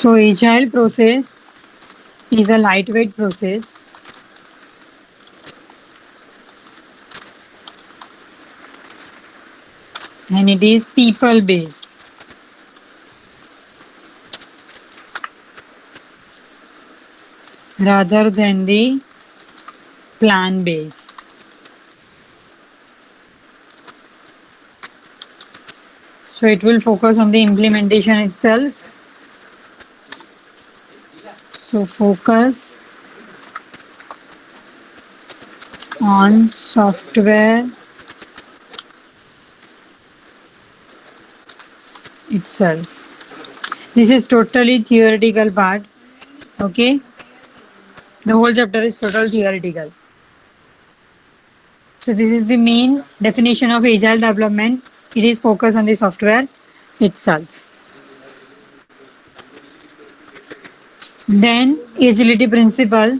So agile process is a lightweight process and it is people based. Rather than the plan based. So it will focus on the implementation itself. So focus on software itself. This is totally theoretical part. Okay. The whole chapter is total theoretical. So this is the main definition of agile development. It is focused on the software itself. Then agility principle.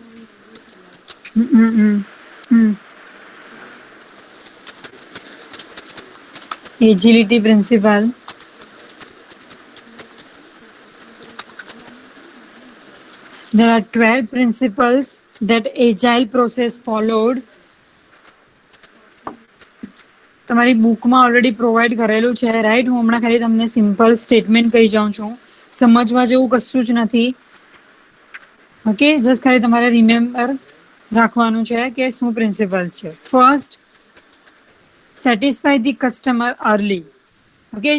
Agility principle. There are 12 principles that agile process followed. તમારી બુકમાં already provide કરેલું છે right. હું હમણાં ખાલી તમને simple statement કહી જાઉં છું. સમજવા જેવું કશું જ નથી. ઓકે, જસ્ટ ખાલી તમારે રિમેમ્બર રાખવાનું છે કે શું પ્રિન્સિપલ્સ છે. First, satisfy the customer early. Okay,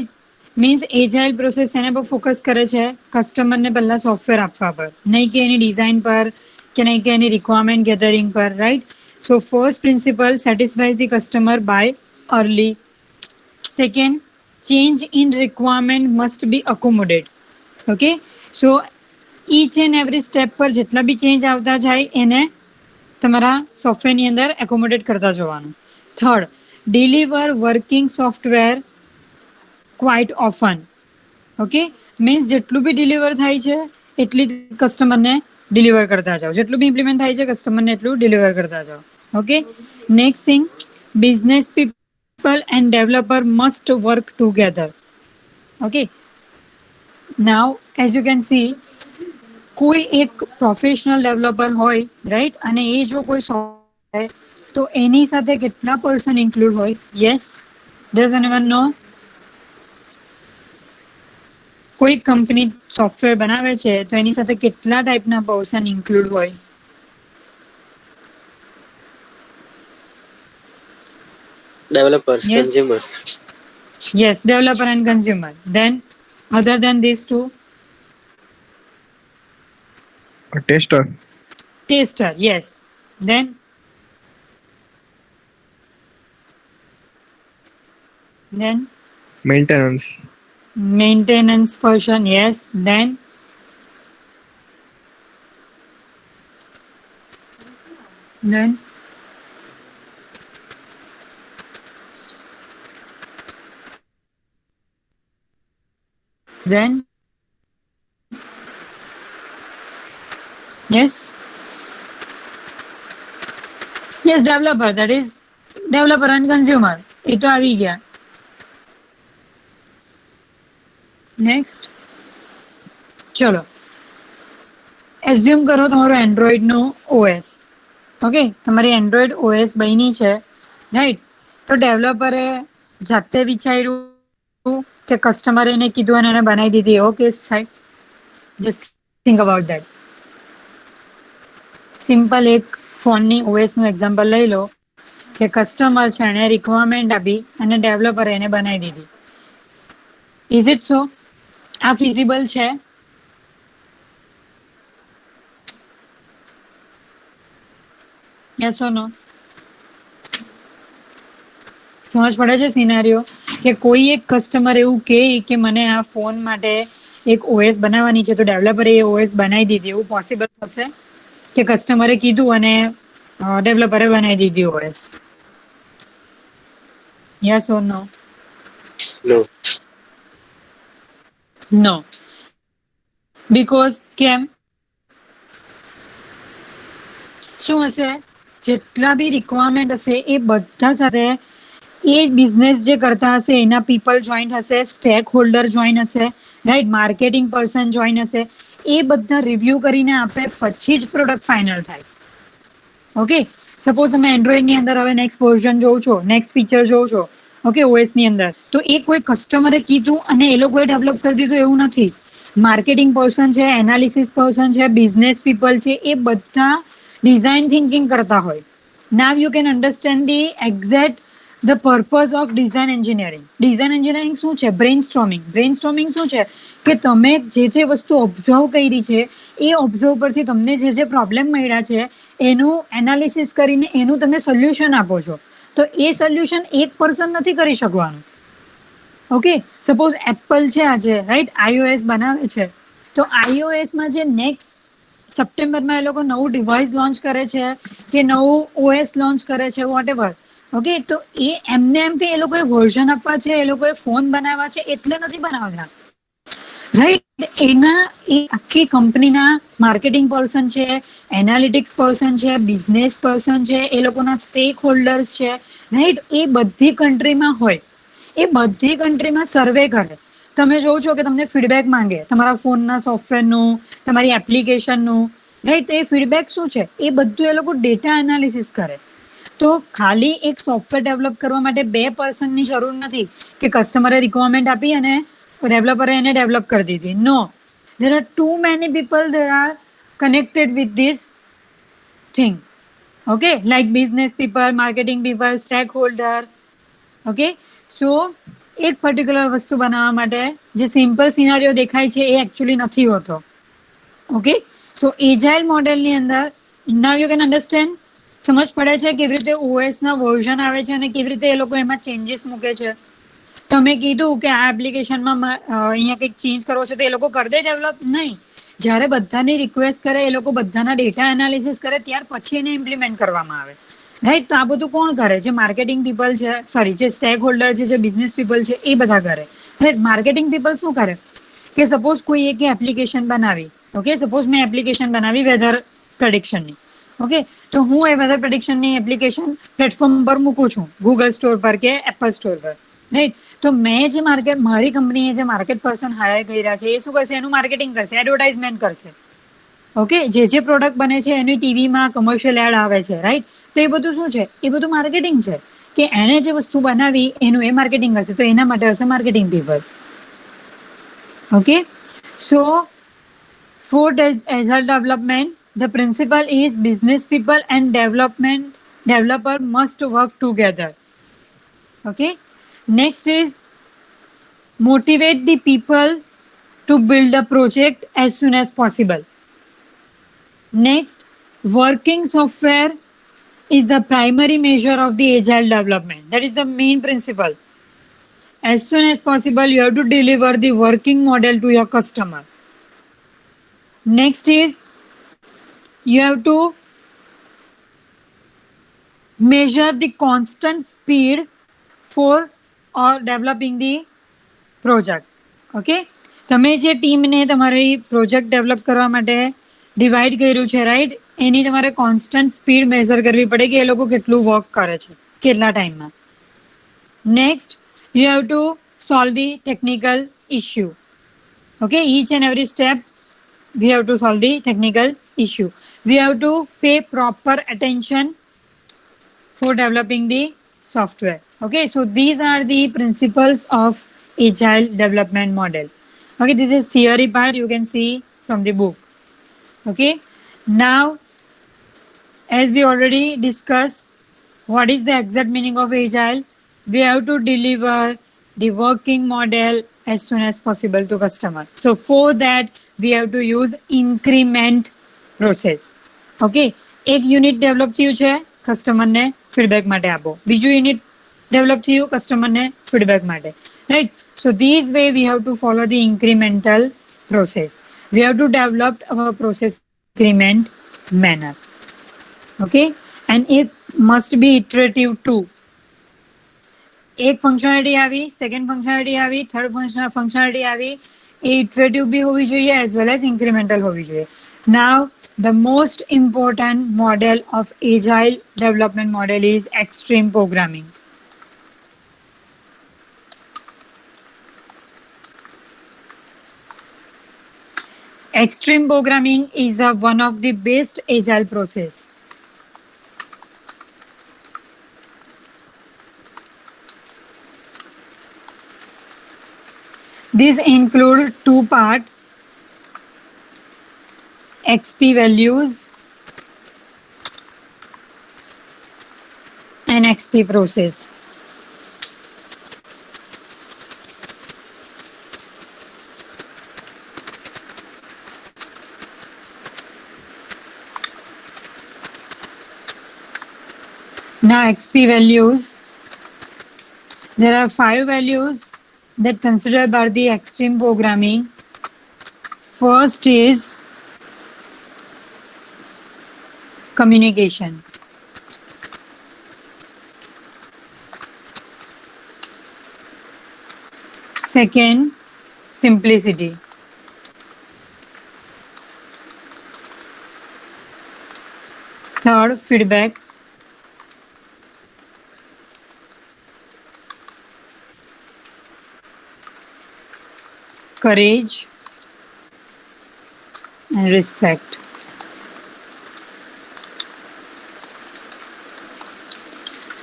means agile process એના પર ફોકસ કરે છે, કસ્ટમરને પહેલા સોફ્ટવેર આપવા પર, નહીં કે એની ડિઝાઇન પર કે નહીં કે એની રિક્વાયરમેન્ટ ગેધરિંગ પર, right. So first principle, satisfy the customer by early. Second, change in requirement must be accommodated. Okay, so each and every step પર જેટલા બી ચેન્જ આવતા જાય એને તમારા સોફ્ટવેરની અંદર એકોમોડેટ કરતા જવાનું. Third, deliver working software quite often. Okay, means જેટલું બી ડિલિવર થાય છે એટલી કસ્ટમરને ડિલિવર કરતા જાઓ. જેટલું બી ઇમ્પ્લિમેન્ટ થાય છે કસ્ટમરને એટલું ડિલિવર કરતા જાઓ. Okay, next thing, business people and developer must work together. Okay, now as you can see, કોઈ એક પ્રોફેશનલ ડેવલપર હોય રાઈટ, અને એ જો કોઈ સોફ્ટવેર તો એની સાથે કેટલા પર્સન ઇન્ક્લુડ હોય? યસ, ડઝ એનીવન નો? કોઈ કંપની સોફ્ટવેર બનાવે છે તો એની સાથે કેટલા ટાઈપના પર્સન ઇન્ક્લુડ હોય? Developers, Yes. consumers. Yes, developer and consumer. Then other than these two? A tester. Taster, yes. Then Maintenance. maintenance person, yes. Then yes, developer, that is developer and consumer. એ તો આવી ગયા. Next, ચલો assume કરો તમારો એન્ડ્રોઈડનો OS. Okay, તમારી Android OS બની છે right. તો ડેવલપરે જાતે વિચાર્યું કે કસ્ટમરે એને કીધું અને એને બનાવી દીધી? Okay, just think about that. Simple એક ફોનની ઓએસનું એક્ઝામ્પલ લઈ લો કે કસ્ટમર છે એને રિક્વાયરમેન્ટ આપી અને ડેવલપરે એને બનાવી દીધી. Is it so? આ ફિઝિબલ છે? યસ ઓર નો? સમજ પડે છે સિનારીઓ? કે કોઈ એક કસ્ટમર એવું કહે કે મને આ ફોન માટે એક ઓએસ બનાવવાની છે તો ડેવલપરે એ ઓએસ બનાવી દીધી, એવું પોસિબલ થશે? કે કસ્ટમરે કીધું અને ડેવલપરે બનાવી દીધી OS? Yes or no? No. No. Because કેમ? શું હશે? જેટલા બી રિક્વાયરમેન્ટ હશે એ બધા સાથે એ બિઝનેસ જે કરતા હશે એના પીપલ જોઈન્ટ હશે, સ્ટેક હોલ્ડર જોઈન હશે, રાઈટ, માર્કેટિંગ પર્સન જોઈન હશે. એ બધા રિવ્યુ કરીને આપે પછી જ પ્રોડક્ટ ફાઇનલ થાય. ઓકે, સપોઝ તમે એન્ડ્રોઈડની અંદર હવે નેક્સ્ટ વર્ઝન જોવો છો, નેક્સ્ટ ફીચર જોવો છો, ઓકે, OS ની અંદર, તો એ કોઈ કસ્ટમરે કીધું અને એ લોકોએ ડેવલપ કરી દીધું એવું નથી. માર્કેટિંગ પર્સન છે, એનાલિસિસ પર્સન છે, બિઝનેસ પીપલ છે, એ બધા ડિઝાઇન થિંકિંગ કરતા હોય. Now you can understand the exact the purpose of design engineering. Design engineering શું છે? Brain storming. બ્રેઇન સ્ટોર્મિંગ શું છે? કે તમે જે વસ્તુ ઓબ્ઝર્વ કરી છે એ ઓબ્ઝર્વ પરથી તમને જે પ્રોબ્લેમ મળ્યા છે એનું એનાલિસિસ કરીને એનું તમે સોલ્યુશન આપો છો. તો એ સોલ્યુશન એક પર્સન નથી કરી શકવાનું. ઓકે, સપોઝ એપલ છે આજે, રાઈટ, iOS બનાવે છે, તો iOSમાં જે નેક્સ્ટ સપ્ટેમ્બરમાં એ લોકો નવું ડિવાઇસ લોન્ચ કરે છે કે નવું OS લોન્ચ કરે છે, વોટ એવર, ઓકે, તો એ એમને એમ કે એ લોકોએ વર્ઝન આપવા છે, એ લોકોએ ફોન બનાવવા છે એટલે નથી બનાવતા, રાઈટ. એના એ આખી કંપનીના માર્કેટિંગ પર્સન છે, એનાલિટિક્સ પર્સન છે, બિઝનેસ પર્સન છે, એ લોકોના સ્ટેક હોલ્ડર્સ છે, રાઈટ, એ બધી કન્ટ્રીમાં હોય. એ બધી કન્ટ્રીમાં સર્વે કરે. તમે જોવો છો કે તમને ફીડબેક માંગે તમારા ફોનના સોફ્ટવેરનું, તમારી એપ્લિકેશનનું, રાઈટ. એ ફીડબેક શું છે? એ બધું એ લોકો ડેટા એનાલિસિસ કરે. તો ખાલી એક સોફ્ટવેર ડેવલપ કરવા માટે 2 પર્સનની જરૂર નથી કે કસ્ટમરે રિક્વાયરમેન્ટ આપી અને ડેવલપરે એને ડેવલપ કરી દીધી. નો, there are too many people that are connected with this thing. Okay, like business people, marketing people, stakeholder. Okay, so એક પર્ટિક્યુલર વસ્તુ બનાવવા માટે જે સિમ્પલ સિનારીઓ દેખાય છે એ એકચ્યુઅલી નથી હોતો. ઓકે, સો એજાઇલ મોડેલની અંદર નાવ યુ કેન અન્ડરસ્ટેન્ડ, સમજ પડે છે કેવી રીતે OS ના વર્ઝન આવે છે અને કેવી રીતે એ લોકો એમાં ચેન્જીસ મૂકે છે. તમે કીધું કે આ એપ્લિકેશનમાં અહીંયા કંઈક ચેન્જ કરવો છે તો એ લોકો કરી દે ડેવલપ? નહીં. જ્યારે બધાની રિક્વેસ્ટ કરે, એ લોકો બધાના ડેટા એનાલિસિસ કરે, ત્યાર પછી એને ઇમ્પ્લિમેન્ટ કરવામાં આવે, રાઈટ. તો આ બધું કોણ કરે? જે માર્કેટિંગ પીપલ છે, સોરી, જે સ્ટેક હોલ્ડર છે, જે બિઝનેસ પીપલ છે, એ બધા કરે, રાઈટ. માર્કેટિંગ પીપલ શું કરે કે સપોઝ કોઈ એક એપ્લિકેશન બનાવી, ઓકે, સપોઝ મેં એપ્લિકેશન બનાવી વેધર પ્રેડિક્શનની, ઓકે, તો હું એ વેધર પ્રેડિક્શનની એપ્લિકેશન પ્લેટફોર્મ પર મૂકું છું, ગૂગલ સ્ટોર પર કે એપલ સ્ટોર પર, રાઈટ. તો મેં જે મારી કંપનીએ જે માર્કેટ પર્સન હાયર કર્યા છે એ શું કરશે? એનું માર્કેટિંગ કરશે, એડવર્ટાઇઝમેન્ટ કરશે. ઓકે, જે પ્રોડક્ટ બને છે એની ટીવીમાં કમર્શિયલ એડ આવે છે, રાઈટ. તો એ બધું શું છે? એ બધું માર્કેટિંગ છે કે એને જે વસ્તુ બનાવી એનું એ માર્કેટિંગ હશે, તો એના માટે હશે marketing people. Okay, so for agile development, the principle is business people and developer must work together. Okay, next is motivate the people to build a project as soon as possible. Next, working software is the primary measure of the agile development. That is the main principle. As soon as possible, you have to deliver the working model to your customer. Next is you have to measure the constant speed for or developing the project. Okay, તમે જે ટીમને તમારી project develop કરવા માટે divide કર્યું છે, right, એની તમારે constant speed measure કરવી પડે કે એ લોકો કેટલું વર્ક કરે છે, કેટલા ટાઈમમાં. Next, you have to solve the technical issue. Okay, each and every step we have to solve the technical issue. We have to pay proper attention for developing the software. Okay, so these are the principles of agile development model. Okay, this is theory part, you can see from the book. Okay, now as we already discussed what is the exact meaning of agile, we have to deliver the working model as soon as possible to customer. So for that we have to use increment process. Okay, એક unit develop થયું છે, કસ્ટમરને feedback માટે આપો, બીજું unit develop થયું કસ્ટમરને feedback માટે, right. So this way we have to follow the incremental process. We have to develop our process increment manner. Okay, and it must be iterative too. એક ફંક્શનાલિટી આવી, second functionality આવી, third functionality આવી, એ iterative બી હોવી જોઈએ as well as incremental હોવી જોઈએ. નાવ the most important model of agile development model is extreme programming. Extreme programming is one of the best agile process. These include two part XP values and XP process. Now XP values, there are 5 values that considered by the extreme programming. First is communication. Second, simplicity. Third, feedback. Courage and respect.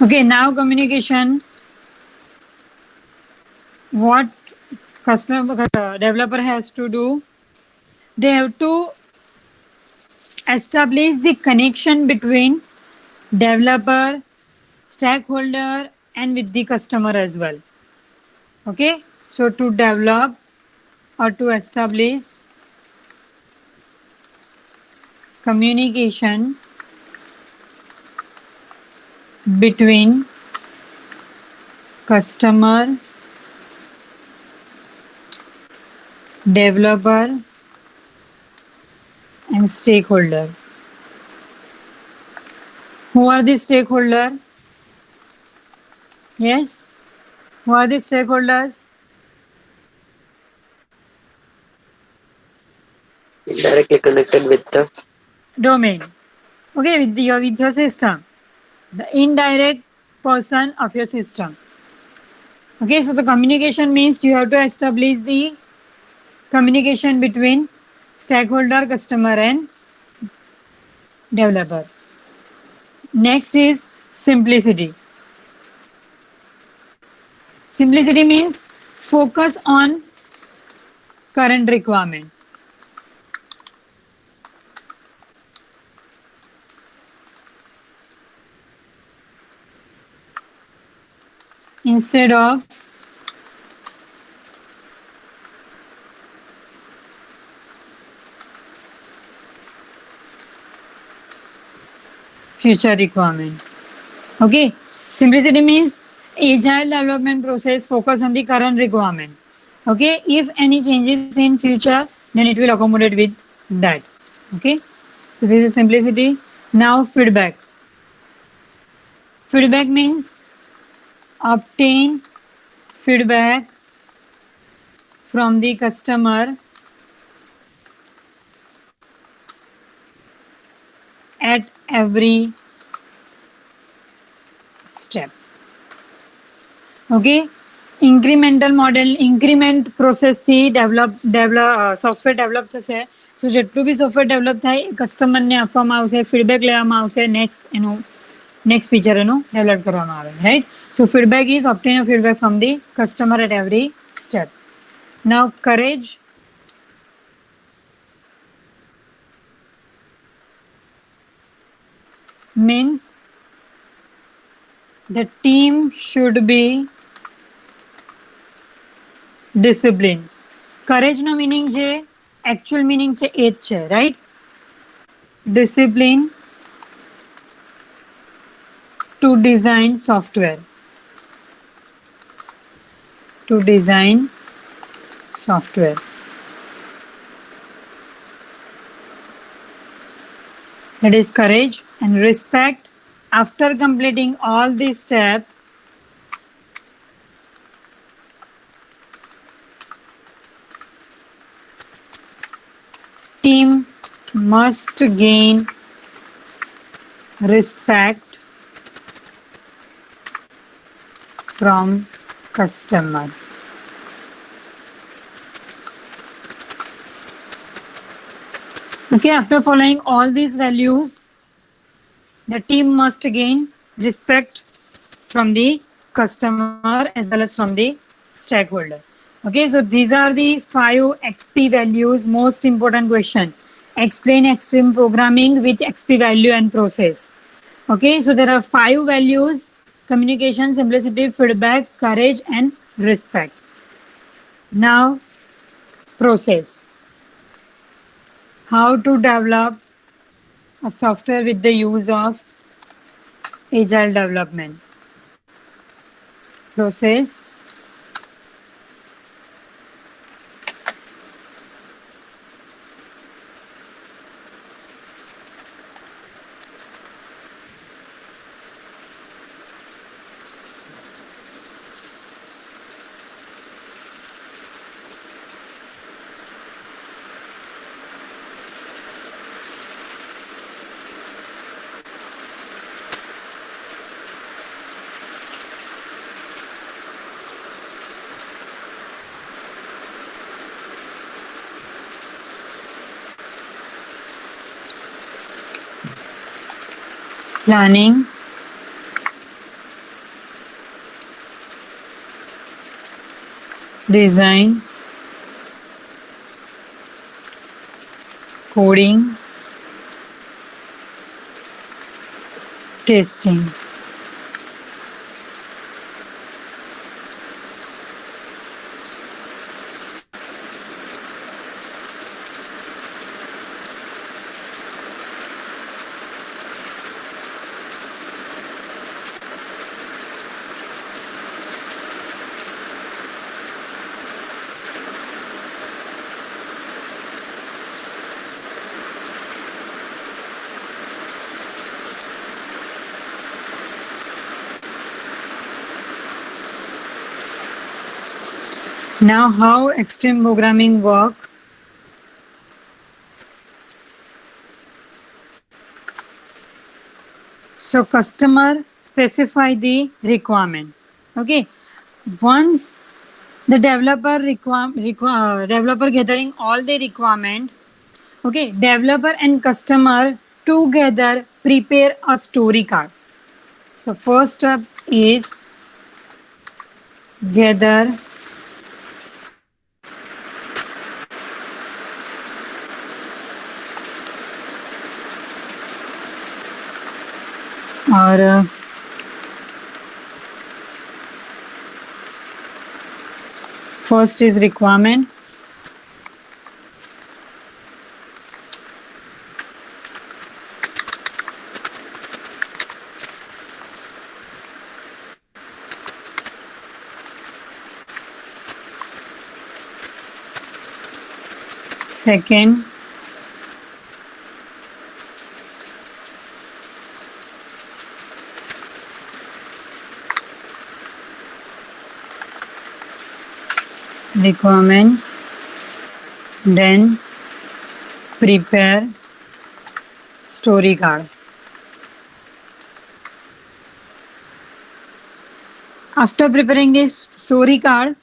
Okay, now communication. What developer has to do? They have to establish the connection between developer, stakeholder, and with the customer as well. Okay, so to develop or to establish communication between customer, developer, and stakeholder. Who are the stakeholder? Yes, who are the stakeholders? Directly connected with the Domain. Okay, with your system. The indirect person of your system. Okay, so the communication means you have to establish the communication between stakeholder, customer, and developer. Next is simplicity. Simplicity means focus on current requirement. Instead of future requirement. Okay, simplicity means agile development process focus on the current requirement. Okay, if any changes in future, then it will accommodate with that. Okay, so this is simplicity. Now feedback. Feedback means obtain feedback from the customer at every step. Okay, incremental model, increment process થી software develop થશે. સો જેટલું બી software develop થાય એ કસ્ટમરને આપવામાં આવશે, feedback લેવામાં આવશે, next feature એનું ડેવલપ કરવામાં આવે, right. So feedback is obtain feedback from the customer at every step. Now courage. Means the team should be disciplined. Courage no meaning છે, actual meaning છે એ જ છે, right? Discipline to design software. To design software. That is courage and respect. After completing all these steps, team must gain respect from customer. Okay, after following all these values, the team must gain respect from the customer as well as from the stakeholder. Okay, so these are the 5 XP values. Most important question. Explain extreme programming with XP value and process. Okay, so there are 5 values: communication, simplicity, feedback, courage, and respect. Now, process. How to develop a software with the use of agile development. Process. Planning, design, coding, testing. Now, how extreme programming work? So, customer specify the requirement. Okay, once the developer gathering all the requirement. Okay, developer and customer together prepare a story card. So, first step is gather or first is requirement. Second, requirements, then prepare story card. After preparing this story card,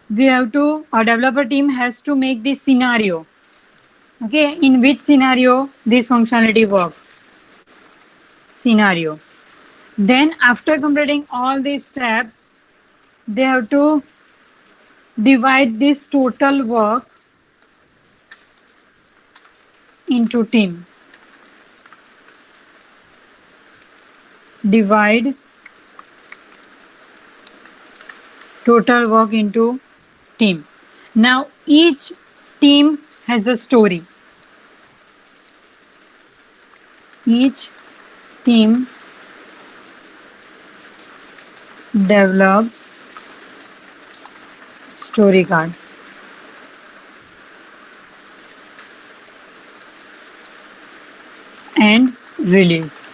we have to, our developer team has to make this scenario. Okay, in which scenario this functionality work? Scenario. Then after completing all these steps, they have to divide this total work into team. Divide total work into team. Now each team has a story. Each team develop story card. And release.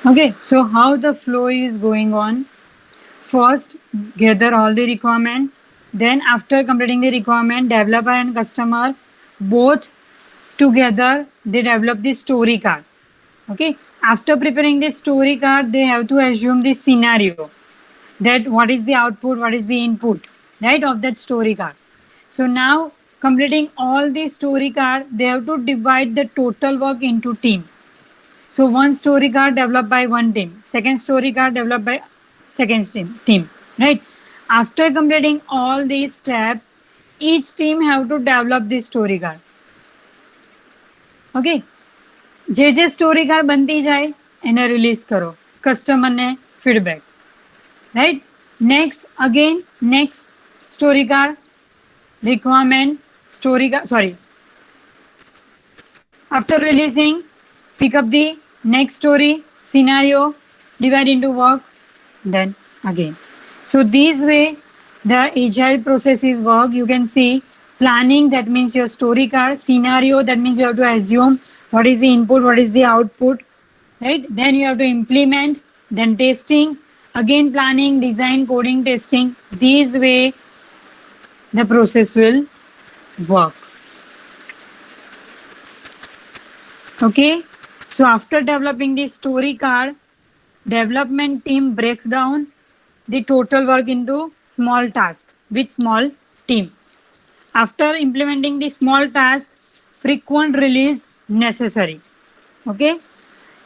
Okay, so how the flow is going on? First, gather all the requirement. Then after completing the requirement, developer and customer both together, they develop the story card. Okay, after preparing the story card, they have to assume the scenario, that what is the output, what is the input, right, of that story card. So now, completing all the story card, they have to divide the total work into team. So one story card developed by one team, second story card developed by second team, right? After completing all these steps, each team have to develop this story card. Okay, જે story card બનતી જાય એને release કરો કસ્ટમરને feedback, right. Next again next story card requirement story sorry, after releasing, pick up the next story scenario, divide into work, then again. So this way the agile process is work. You can see planning, that means your story card. Scenario, that means you have to assume what is the input, what is the output, right? Then you have to implement, then testing, again planning, design, coding, testing. This way the process will work. Okay, so after developing the story card, development team breaks down the total work into small tasks with small team. After implementing the small task, frequent release necessary. Okay,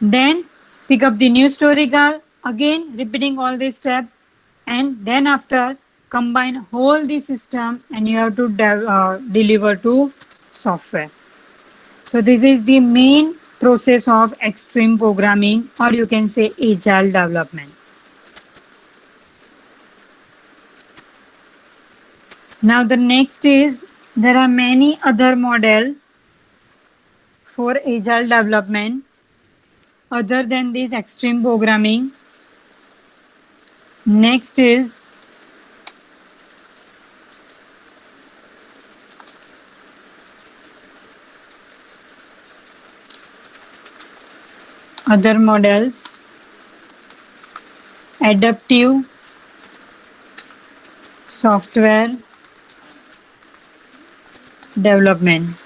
then pick up the new story card, again repeating all this step, and then after combine whole the system and you have to deliver to software. So this is the main process of extreme programming, or you can say agile development. Now the next is, there are many other model for agile development other than this extreme programming. Next is other models: adaptive software development.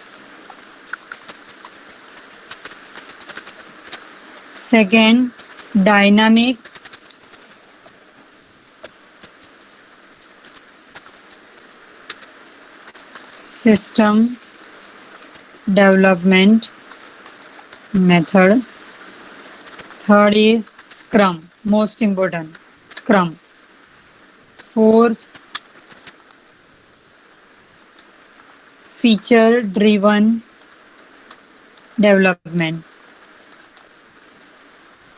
Second, dynamic system development method. Third is Scrum, most important, Scrum. Fourth, feature driven development.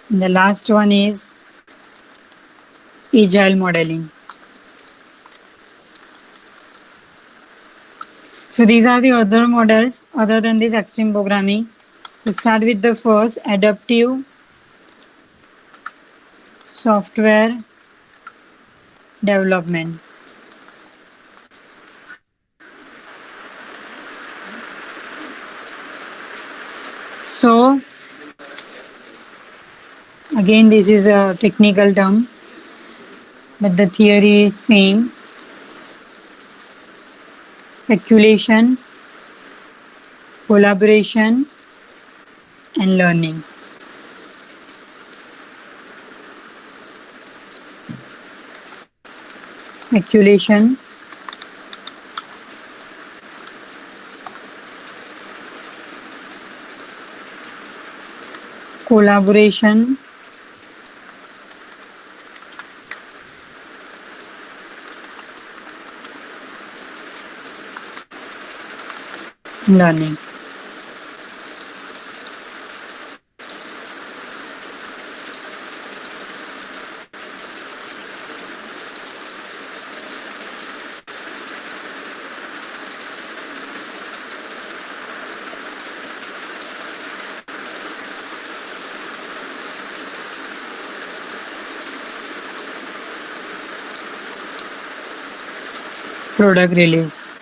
And the last one is agile modeling. So these are the other models other than this extreme programming. So start with the first, adaptive software development. So again, this is a technical term, but the theory is same. Speculation, collaboration, and learning. Speculation, collaboration, learning. Product release.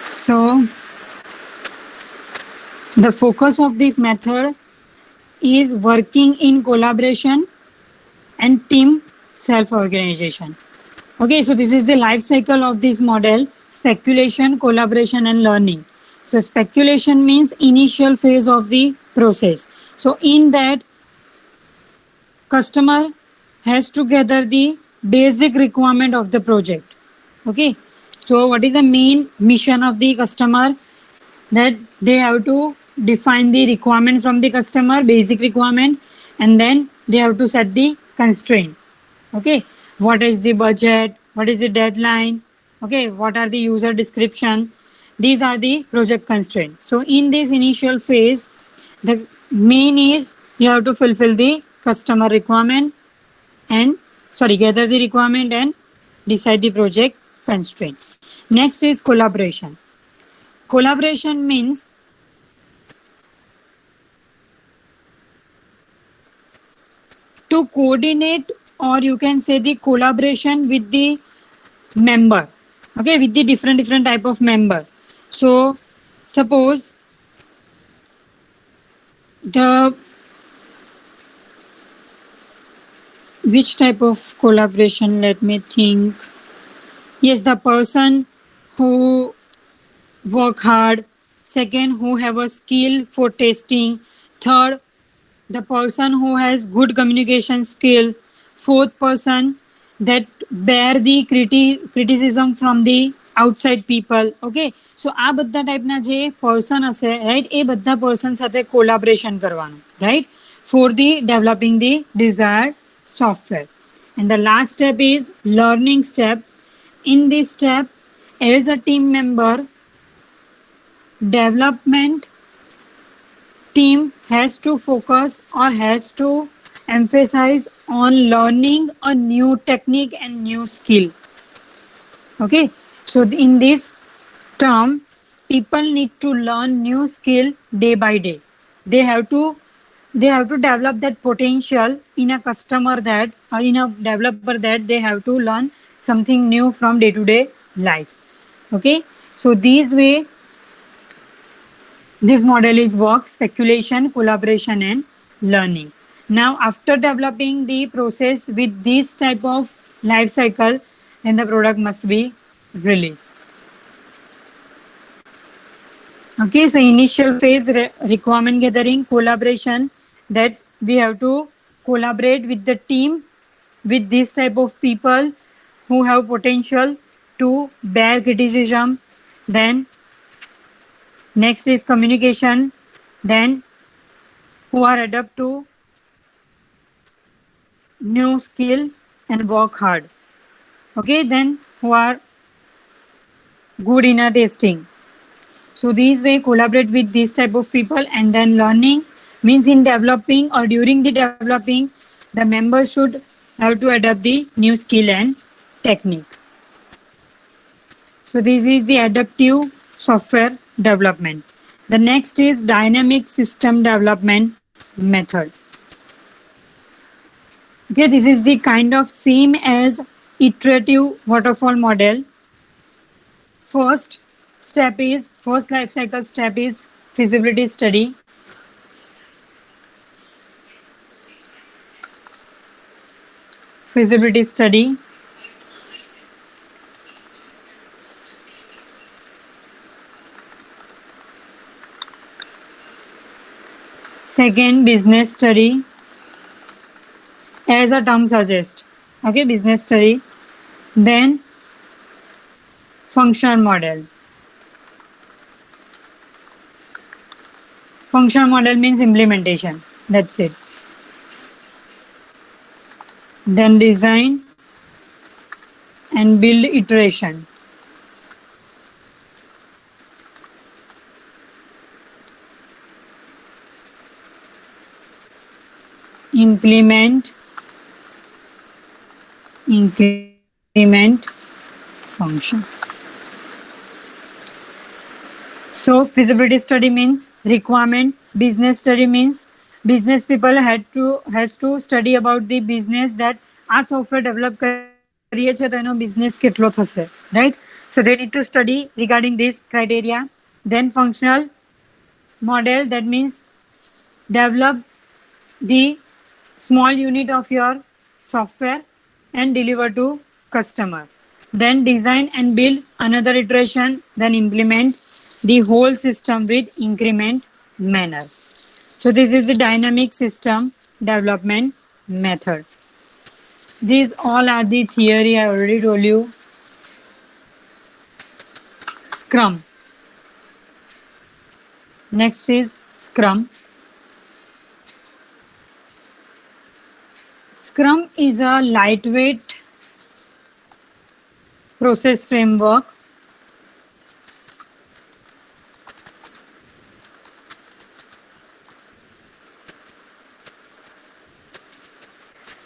So The focus of this method is working in collaboration and team self-organization. Okay, so this is the life cycle of this model: speculation, collaboration, and learning. So speculation means initial phase of the process. So in that, customer has to gather the basic requirement of the project. Okay, so what is the main mission of the customer? That they have to define the requirement from the customer, basic requirement, and then they have to set the constraint. Okay, what is the budget, what is the deadline, okay, what are the user description, these are the project constraints. So in this initial phase, the main is you have to fulfill the customer requirement and gather the requirement and decide the project constraint. Next is collaboration. Collaboration means to coordinate, or you can say the collaboration with the member, okay, with the different type of member. So suppose the which type of collaboration, let me think. Yes, the person who work hard, second who have a skill for testing, third the person who has good communication skill, fourth person that bear the criticism from the outside people. Okay, so આ બધા ટાઈપના જે person હશે, right, એ બધા person સાથે collaboration કરવાનું, right, for the developing the desired software. And the last step is learning step. In this step, as a team member, development team has to focus or has to emphasize on learning a new technique and new skill. Okay, so in this term, people need to learn new skill day by day. They have to develop that potential in a customer, that or in a developer, that they have to learn something new from day to day life. Okay, so this way this model is work: speculation, collaboration, and learning. Now, after developing the process with this type of life cycle, then the product must be released. Okay, so initial phase, requirement gathering, collaboration, that we have to collaborate with the team, with this type of people who have potential to bear criticism. Then next is communication, then who are adapt to new skill and work hard. Okay, then who are good in a testing. So these way collaborate with this type of people. And then learning means in developing or during the developing, the members should have to adapt the new skill and technique. So this is the adaptive software development. The next is dynamic system development method. Okay, this is the kind of same as iterative waterfall model. First life cycle step is feasibility study. Feasibility study. Second, business study, as a term suggests. Okay, business study. Then functional model. Functional model means implementation. That's it. Then design and build iteration. Implement, increment, function. So feasibility study means requirement. Business study means business people has to study about the business, that આ software develop કરીએ છે તો એનો business કેટલો થશે, right? So they need to study regarding this criteria. Then functional model, that means develop the small unit of your software and deliver to customer. Then design and build another iteration, then implement the whole system with increment manner. So this is the dynamic system development method. These all are the theory I already told you. Scrum. Next is Scrum. Scrum is a lightweight process framework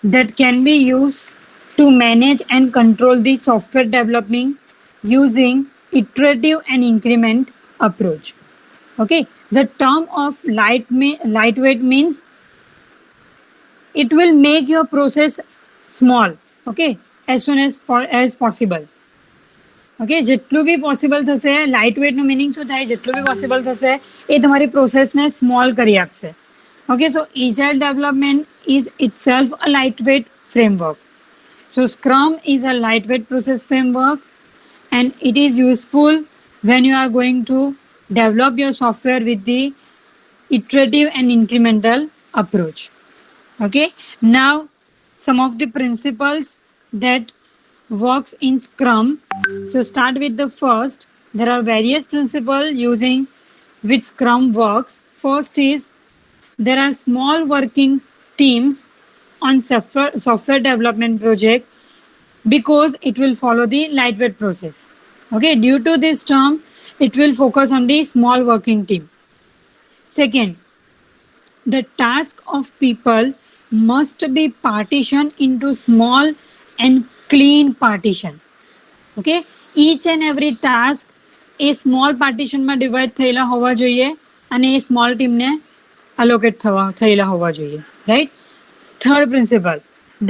that can be used to manage and control the software development using iterative and increment approach. Okay, the term of lightweight means it will make your process small, okay, as soon as possible. Okay જેટલું બી possible થશે light વેટનું meaning શું થાય જેટલું બી possible થશે એ તમારી પ્રોસેસને small કરી આપશે okay so agile development is itself a light weight framework so scrum is a light weight process framework and it is useful when you are going to develop your software with the iterative and incremental approach. Okay, now some of the principles that works in Scrum. So start with the first. There are various principles using which Scrum works. First is there are small working teams on software development project because it will follow the lightweight process. Okay, due to this term, it will focus on the small working team. Second, the task of people must be partitioned into small and clean partition. Okay, each and every task a small partition માં divide થયેલા હોવા જોઈએ અને એ small ટીમને allocate થયેલા હોવા જોઈએ right third principal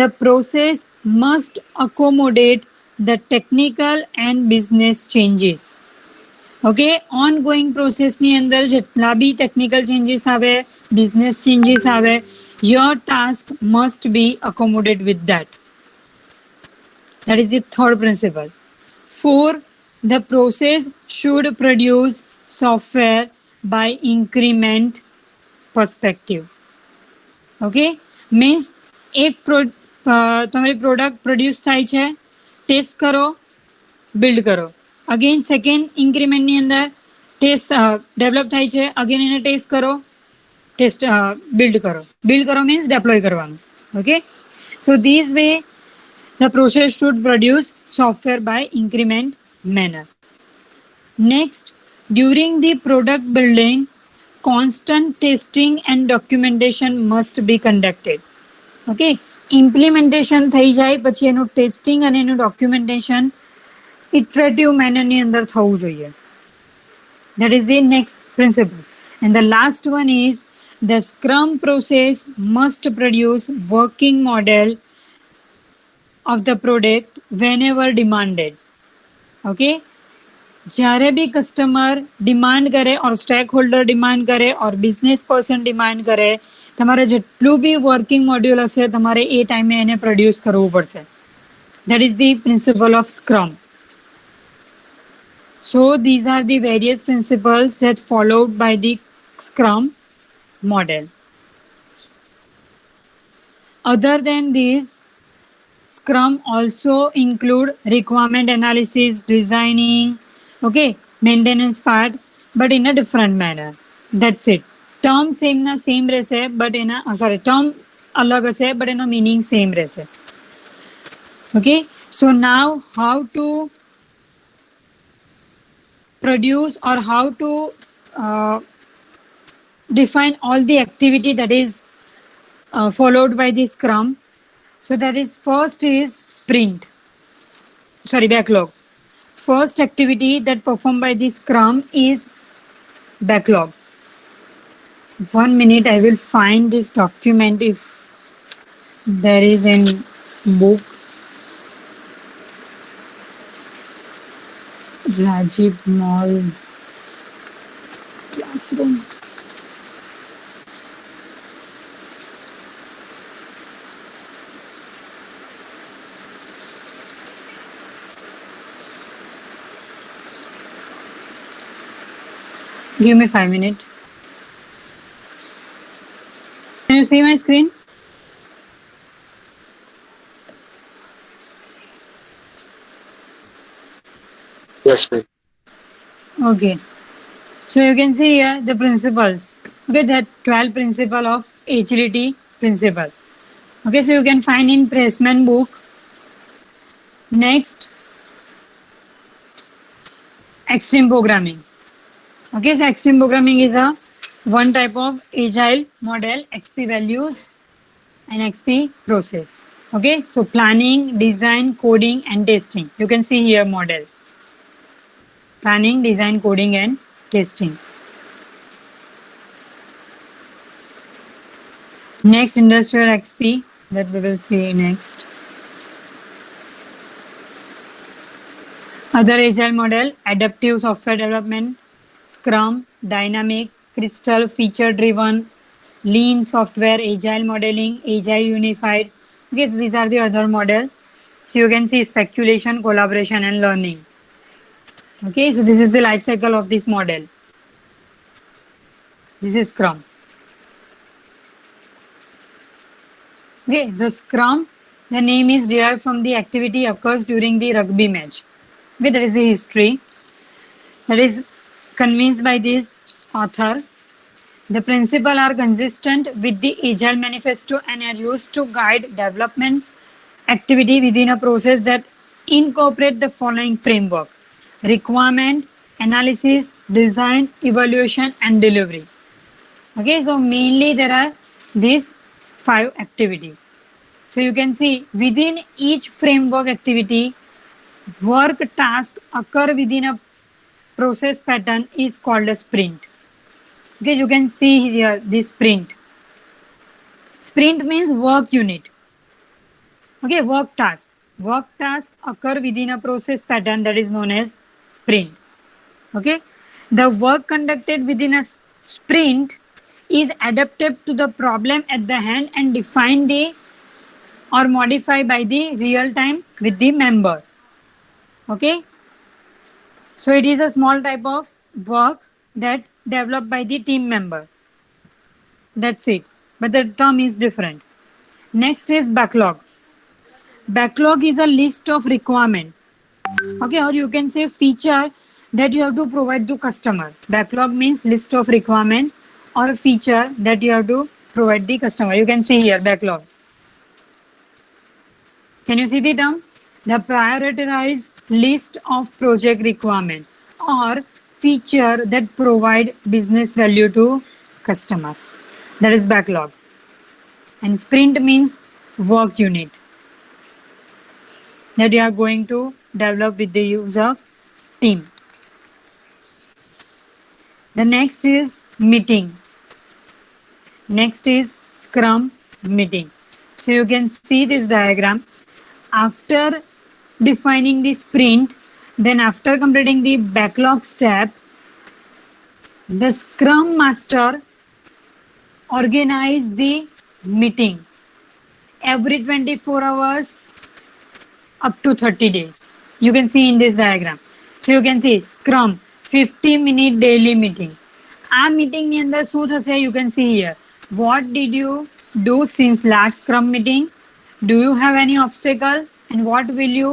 the process must accommodate the technical and business changes. Okay, ongoing process ની અંદર જેટલા બી technical changes આવે, business changes આવે, your task must be accommodated with that. That is the third principle. 4, the process should produce software by increment perspective. Okay, means એક તમારી product produce થાય છે test કરો બિલ્ડ કરો અગેન સેકન્ડ ઇન્ક્રીમેન્ટની અંદર test develop થાય છે અગેન એને ટેસ્ટ કરો ટેસ્ટ બિલ્ડ કરો મીન્સ ડેપ્લોય કરવાનું okay so this way the process should produce software by increment manner. Next, during the product building, constant testing and documentation must be conducted. Okay, implementation થઈ જાય પછી એનું testing અને એનું documentation iterative મેનરની અંદર થવું જોઈએ. That is the next principle. And the last one is the Scrum process must produce working model of the product whenever demanded. Okay, જ્યારે બી કસ્ટમર ડિમાન્ડ કરે ઓર સ્ટેક હોલ્ડર ડિમાન્ડ કરે ઓર business person demand કરે તમારે જેટલું બી working module હશે તમારે એ ટાઈમે એને પ્રોડ્યુસ કરવું પડશે. That is the principle of Scrum. So these are the various principles that followed by the Scrum model. Other than these, Scrum also include requirement analysis, designing, okay, maintenance part, but in a different manner. That's it. Term same na same રહેશે, but in a term અલગ હશે, but એનો meaning same રહેશે. Okay, so now how to produce or how to define all the activity that is followed by the Scrum. So that is first is backlog. First activity that performed by the Scrum is backlog. 1 minute, I will find this document if there is in book. Rajiv Mall classroom. Give me 5 minutes. Can you see my screen? Yes, ma'am. Okay. So you can see here the principles. Okay, that 12 principle of agility principle. Okay, so you can find in Pressman book. Next, extreme programming. Okay, so extreme programming is a one type of agile model, XP values and XP process. Okay, so planning, design, coding and testing. You can see here model. Planning, design, coding and testing. Next, industrial XP that we will see next. Other agile model, adaptive software development, Scrum, dynamic, crystal, feature driven, lean software, agile modeling, agile unified. Okay, so these are the other model. So you can see speculation, collaboration and learning. Okay, so this is the life cycle of this model. This is Scrum. Okay, the Scrum, the name is derived from the activity occurs during the rugby match. Okay, that is the history. That is convinced by this author. The principles are consistent with the Agile Manifesto and are used to guide development activity within a process that incorporate the following framework: requirement, analysis, design, evaluation, and delivery. Okay, so mainly there are these 5 activities. So you can see within each framework activity, work task occur within a process pattern is called a sprint. Okay, you can see here this sprint. Sprint means work unit. Okay, work task. Work task occur within a process pattern that is known as sprint. Okay, the work conducted within a sprint is adapted to the problem at the hand and defined the or modified by the real time with the member. Okay, so it is a small type of work that developed by the team member. That's it, but the term is different. Next is backlog. Backlog is a list of requirement. Okay, or you can say feature that you have to provide to customer. Backlog means list of requirement or a feature that you have to provide the customer. You can see here backlog. Can you see the term? The prioritized list of project requirement or feature that provide business value to customer. That is backlog. And sprint means work unit that you are going to develop with the use of team. The next is meeting. Next is Scrum meeting. So you can see this diagram. After defining the sprint, then after completing the backlog step, the Scrum Master organize the meeting every 24 hours up to 30 days. You can see in this diagram. So you can see Scrum 50-minute daily meeting. આ meeting ની અંદર શું થશે? You can see here. What did you do since last Scrum meeting? Do you have any obstacle? And what will you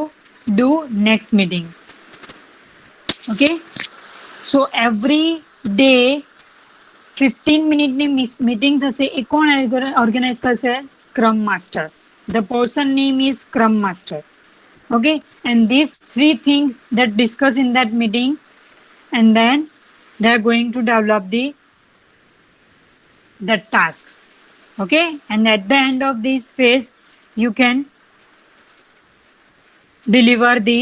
do next meeting? Okay. So every day 15 minute ની meeting થશે. એ કોણ organize કરશે? Scrum Master. The person name is Scrum Master. Okay, and these 3 things that discuss in that meeting, and then they are going to develop the task. Okay, and at the end of this phase you can deliver the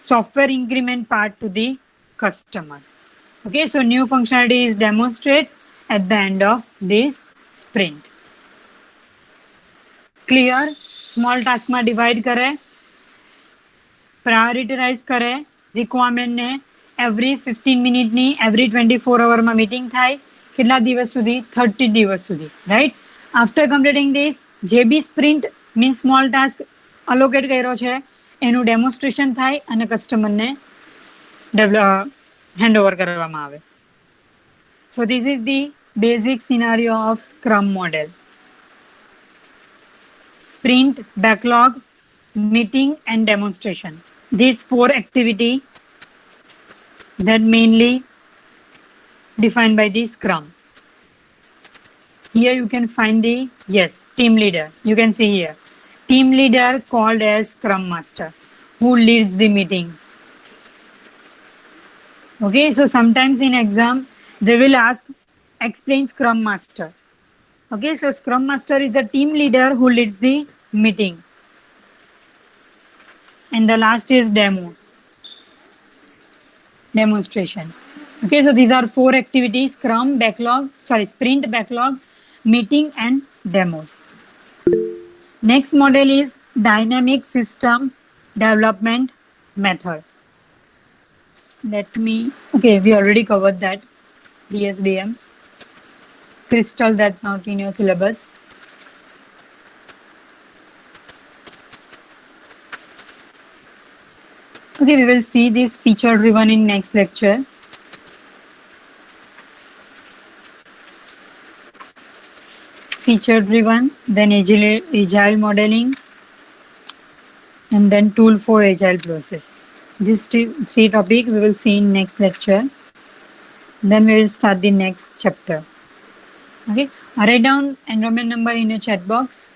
software increment part to the customer. Okay, so new functionality is demonstrated at the end of this sprint. Clear? Small task માં divide કરે, prioritize કરે, requirement ને every 15 minute ની every 24 hour માં meeting થાય. કેટલા દિવસ સુધી? 30 દિવસ સુધી, right? After completing this, જે બી sprint means small task allocate કર્યો છે એનું demonstration થાય અને customer ને hand over કરવામાં આવે. So this is the basic scenario of Scrum model. Sprint, backlog, meeting and demonstration. These 4 activity that mainly defined by the Scrum. Here you can find the, yes, team leader. You can see here. Team leader called as Scrum Master, who leads the meeting. Okay, so sometimes in exam, they will ask, explain Scrum Master. Okay, so Scrum Master is the team leader who leads the meeting. And the last is demonstration. Okay, so these are 4 activities: Scrum, Sprint, backlog, meeting and demos. Next model is dynamic system development method. Okay, we already covered that, DSDM. Crystal that not in your syllabus. Okay, we will see this feature driven in next lecture. Feature driven, then agile modeling, and then tool for agile process. These 3 topics we will see in next lecture. Then we will start the next chapter. Okay, write down enrollment number in your chat box.